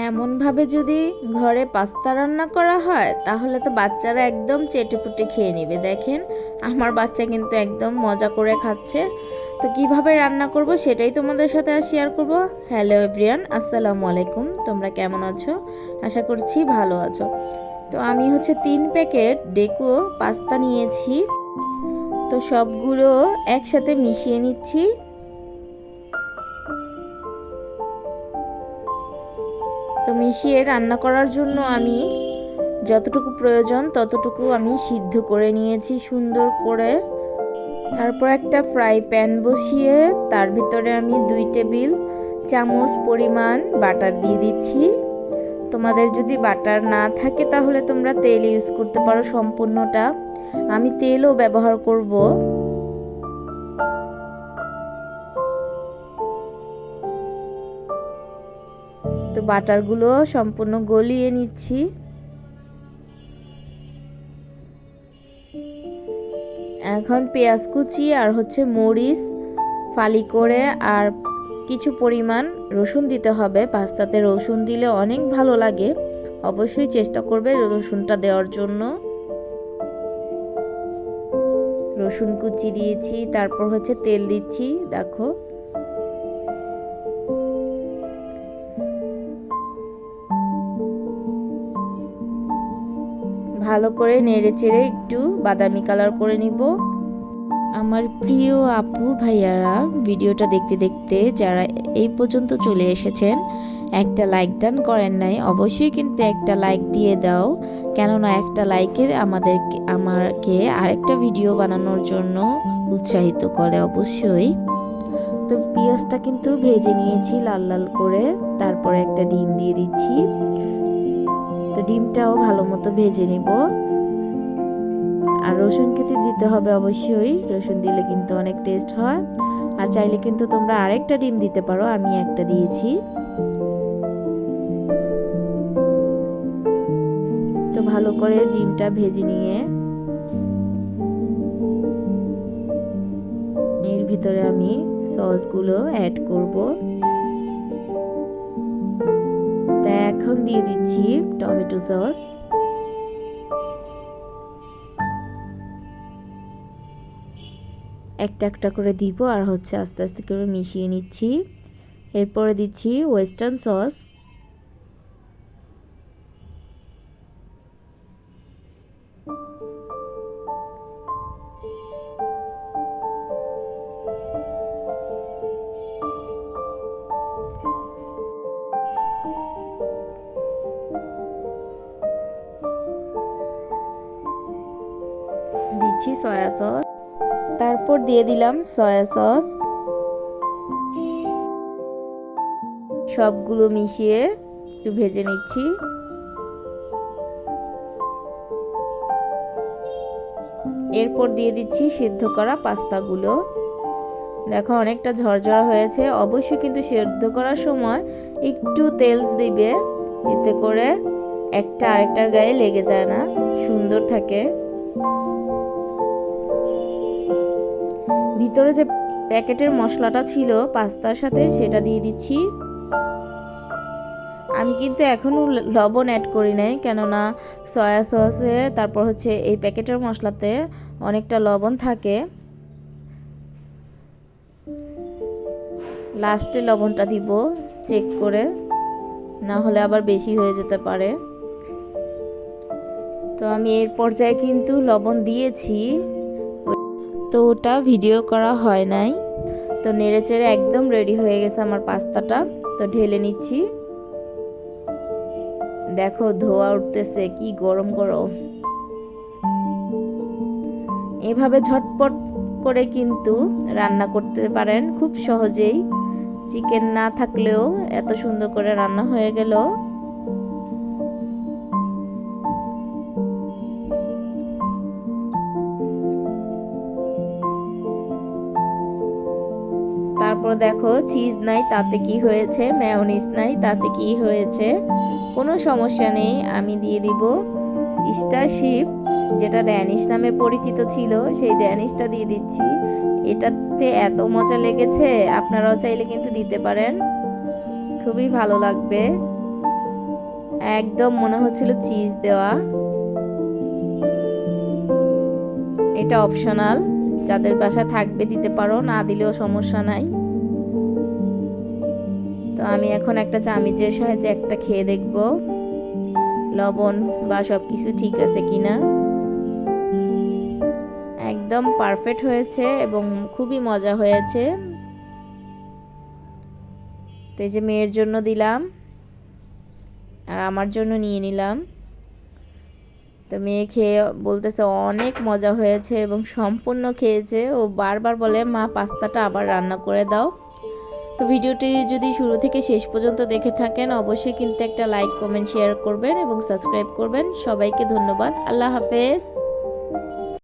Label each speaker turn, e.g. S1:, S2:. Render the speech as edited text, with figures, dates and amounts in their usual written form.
S1: এমনভাবে যদি ঘরে পাস্তা রান্না করা হয় তাহলে তো বাচ্চারা একদম চেটেপুটে খেয়ে নেবে। দেখেন আমার বাচ্চা কিন্তু একদম মজা করে খাচ্ছে। তো কিভাবে রান্না করব সেটাই তোমাদের সাথে শেয়ার করব। হ্যালো এভরিওয়ান, আসসালামু আলাইকুম। তোমরা কেমন আছো? আশা করছি ভালো আছো। তো আমি 3 প্যাকেট ডেকো পাস্তা নিয়েছি। তো সবগুলো একসাথে মিশিয়ে নিচ্ছি। তো মিশিয়ে রান্না করার জন্য আমি যতটুকু প্রয়োজন ততটুকু আমি সিদ্ধ করে নিয়েছি সুন্দর করে। তারপর একটা ফ্রাই প্যান বসিয়ে তার ভিতরে আমি 2 টেবিল চামচ পরিমাণ বাটার দিয়ে দিচ্ছি। তোমাদের যদি বাটার না থাকে তাহলে তোমরা তেল ইউজ করতে পারো সম্পূর্ণটা। আমি তেলও ব্যবহার করব। তো বাটারগুলো সম্পূর্ণ গলিয়ে নিচ্ছি। এখন পেঁয়াজ কুচি আর মরিচ ফালি করে আর কিছু পরিমাণ রসুন দিতে হবে। পাস্তাতে রসুন দিলে অনেক ভালো লাগে, অবশ্যই চেষ্টা করবে রসুনটা দেওয়ার জন্য। রসুন কুচি দিয়েছি, তারপর তেল দিচ্ছি। দেখো ভালো করে নেড়ে চেড়ে একটু বাদামি কালার করে নিব। আমার প্রিয় আপু ভাইয়ারা, ভিডিওটা দেখতে দেখতে যারা এই পর্যন্ত চলে এসেছেন একটা লাইক ডান করেন নাই, অবশ্যই কিন্তু একটা লাইক দিয়ে দাও। কেননা একটা লাইকে আমাকে আরেকটা ভিডিও বানানোর জন্য উৎসাহিত করে অবশ্যই। তো পেঁয়াজটা কিন্তু ভেজে নিয়েছি লাল লাল করে। তারপরে একটা ডিম দিয়ে দিচ্ছি। তো ডিমটাও ভালো মতো ভেজে নিব। আর রসুন কিন্তু দিতে হবে অবশ্যই, রসুন দিলে কিন্তু অনেক টেস্ট হয়। আর চাইলে কিন্তু তোমরা আরেকটা ডিম দিতে পারো, আমি একটা দিয়েছি। তো ভালো করে ডিমটা ভেজে নিয়ে এর ভিতরে আমি সসগুলো অ্যাড করব। তা এখন দিয়ে দিচ্ছি টমেটো সস। একটা একটা করে দিব আর আস্তে আস্তে করে মিশিয়ে নিচ্ছি। এরপরে দিচ্ছি ওয়েস্টার্ন সস। দিচ্ছি সয়া সস। তারপর দিয়ে দিলাম সয়া সস। সবগুলো মিশিয়ে একটু ভেজে নিচ্ছি। এরপর দিয়ে দিচ্ছি সিদ্ধ করা পাস্তাগুলো। দেখো অনেকটা ঝরঝরা হয়েছে। অবশ্যই কিন্তু সিদ্ধ করার সময় একটু তেল দিবে, এতে করে একটা আরেকটার গায়ে লেগে যায় না, সুন্দর থাকে। ভিতরে যে প্যাকেটের মশলাটা ছিল পাস্তার সাথে সেটা দিয়ে দিচ্ছি। আমি কিন্তু এখনও লবণ অ্যাড করি নাই, কেননা সয়া সসে তারপর এই প্যাকেটের মশলাতে অনেকটা লবণ থাকে। লাস্টে লবণটা দিব চেক করে, না হলে আবার বেশি হয়ে যেতে পারে। তো আমি এর পর্যায়ে কিন্তু লবণ দিয়েছি, তো ওটা ভিডিও করা হয় নাই। তো নেড়েচেড়ে একদম রেডি হয়ে গেছে আমার পাস্তাটা। তো ঢেলে নিচ্ছি। দেখো ধোয়া উঠতেছে, কি গরম গরম। এভাবে ঝটপট করে কিন্তু রান্না করতে পারেন খুব সহজেই। চিকেন না থাকলেও এত সুন্দর করে রান্না হয়ে গেল। তারপর দেখো চিজ নাই তাতে কি হয়েছে, মেয়োনিজ নাই তাতে কি হয়েছে, কোনো সমস্যা নেই। আমি দিয়ে দিব স্টারশিপ, যেটা ড্যানিশ নামে পরিচিত ছিল, সেই ড্যানিশটা দিয়ে দিচ্ছি। এটাতে এত মজা লেগেছে, আপনারাও চাইলে কিন্তু দিতে পারেন, খুবই ভালো লাগবে। একদম মনে হচ্ছিল চিজ দেওয়া। এটা অপশনাল, যাদের বাসায় থাকবে দিতে পারো, না দিলেও সমস্যা নাই। তো আমি এখন একটা চামচের সাহায্যে একটা খেয়ে দেখব লবণ বা সব কিছু ঠিক আছে কিনা। একদম পারফেক্ট হয়েছে এবং খুবই মজা হয়েছে। তো এই যে মেয়ের জন্য দিলাম আর আমার জন্য নিয়ে নিলাম। তো মেয়ে খেয়ে বলতেছে অনেক মজা হয়েছে এবং সম্পূর্ণ খেয়েছে। ও বারবার বলে মা পাস্তাটা আবার রান্না করে দাও। তো ভিডিওটি যদি শুরু থেকে শেষ পর্যন্ত দেখে থাকেন অবশ্যই কিন্তু একটা লাইক কমেন্ট শেয়ার করবেন এবং সাবস্ক্রাইব করবেন। সবাইকে ধন্যবাদ। আল্লাহ হাফেজ।